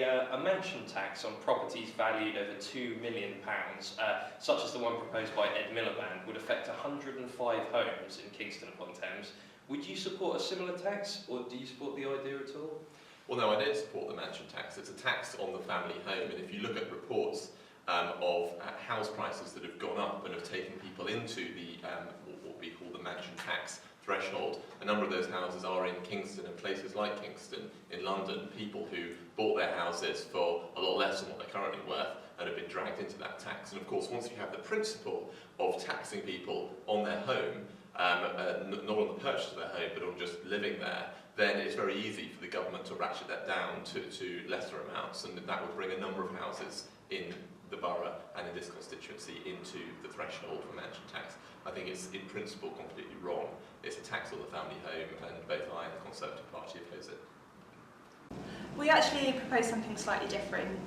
a mansion tax on properties valued over £2 million, such as the one proposed by Ed Miliband, would affect 105 homes in Kingston upon Thames. Would you support a similar tax, or do you support the idea at all? Well, no, I don't support the mansion tax. It's a tax on the family home, and if you look at reports of house prices that have gone up and have taken people into the what we call the mansion tax threshold, a number of those houses are in Kingston and places like Kingston in London, people who bought their houses for a lot less than what they're currently worth and have been dragged into that tax. And of course, once you have the principle of taxing people on their home, not on the purchase of their home, but on just living there, then it's very easy for the government to ratchet that down to lesser amounts, and that would bring a number of houses in the borough and in this constituency into the threshold for mansion tax. I think it's in principle completely wrong. It's a tax on the family home, and both I and the Conservative Party oppose it. We actually propose something slightly different,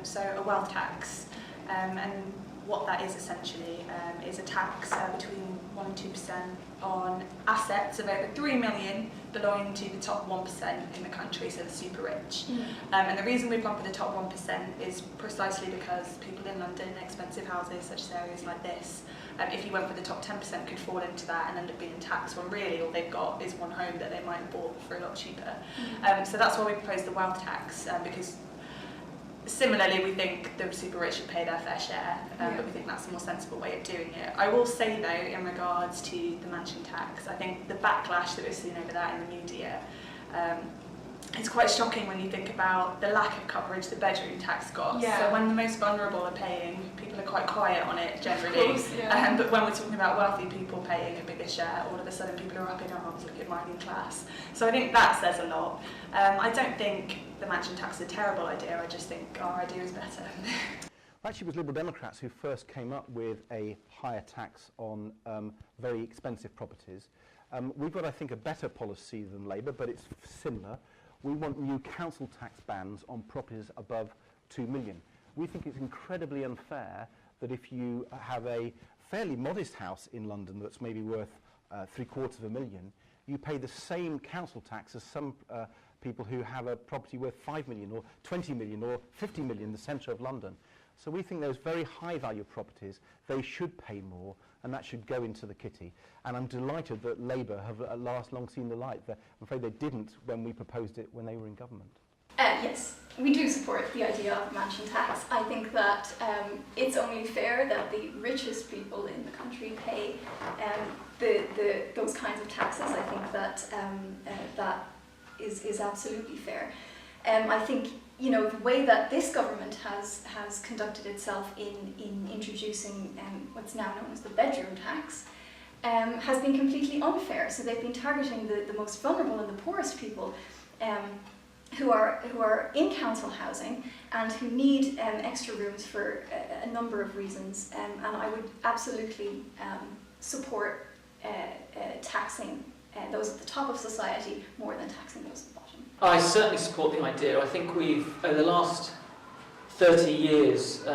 so a wealth tax, and what that is essentially is a tax between 1 and 2% on assets of over 3 million belonging to the top 1% in the country, so the super rich. And the reason we've gone for the top 1% is precisely because people in London, expensive houses such as areas like this, if you went for the top 10% could fall into that and end up being taxed when really all they've got is one home that they might have bought for a lot cheaper. So that's why we propose the wealth tax, because similarly, we think the super rich should pay their fair share, but we think that's a more sensible way of doing it. I will say though, in regards to the mansion tax, I think the backlash that we've seen over that in the media, it's quite shocking when you think about the lack of coverage the bedroom tax got. So when the most vulnerable are paying, people are quite quiet on it generally. Of course, but when we're talking about wealthy people paying a bigger share, all of a sudden people are up in arms, look at my new class. So I think that says a lot. I don't think the mansion tax is a terrible idea, I just think our idea is better. Actually, it was Liberal Democrats who first came up with a higher tax on very expensive properties. We've got, I think, a better policy than Labour, but it's similar. We want new council tax bans on properties above 2 million. We think it's incredibly unfair that if you have a fairly modest house in London that's maybe worth £750,000, you pay the same council tax as some people who have a property worth 5 million or 20 million or 50 million in the centre of London. So we think those very high value properties, they should pay more, and that should go into the kitty. And I'm delighted that Labour have at last long seen the light. I'm afraid they didn't when we proposed it when they were in government. Yes, we do support the idea of mansion tax. I think that it's only fair that the richest people in the country pay those kinds of taxes. I think that that is absolutely fair. I think, you know, the way that this government has conducted itself in introducing what's now known as the bedroom tax has been completely unfair. So they've been targeting the most vulnerable and the poorest people who are in council housing and who need extra rooms for a number of reasons. And I would absolutely support taxing those at the top of society more than taxing those at the bottom. I certainly support the idea. I think we've, over the last 30 years,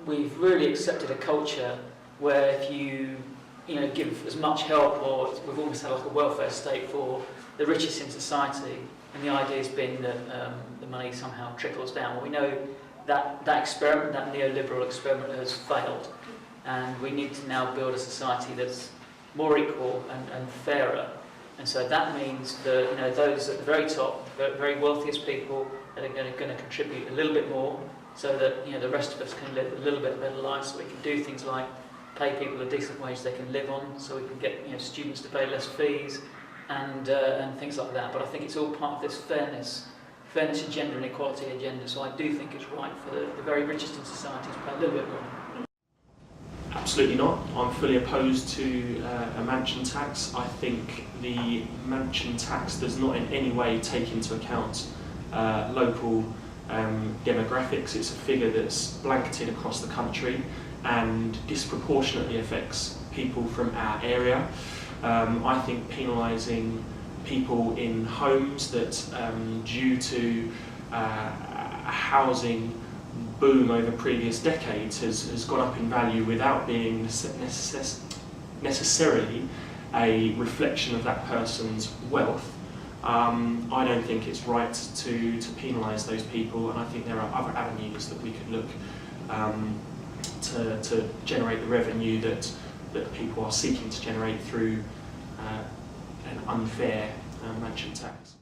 we've really accepted a culture where if you give as much help, or we've almost had like a welfare state for the richest in society, and the idea has been that the money somehow trickles down. Well, we know that experiment, that neoliberal experiment, has failed, and we need to now build a society that's more equal and fairer. And so that means that those at the very top, the very wealthiest people, are going to contribute a little bit more, so that the rest of us can live a little bit better lives. So we can do things like pay people a decent wage they can live on, so we can get students to pay less fees, and things like that. But I think it's all part of this fairness agenda and equality agenda. So I do think it's right for the very richest in society to pay a little bit more. Absolutely not. I'm fully opposed to a mansion tax. I think the mansion tax does not in any way take into account local demographics. It's a figure that's blanketed across the country and disproportionately affects people from our area. I think penalising people in homes that, due to a housing boom over previous decades, has gone up in value without being necessarily a reflection of that person's wealth, I don't think it's right to penalise those people, and I think there are other avenues that we could look to generate the revenue that people are seeking to generate through an unfair mansion tax.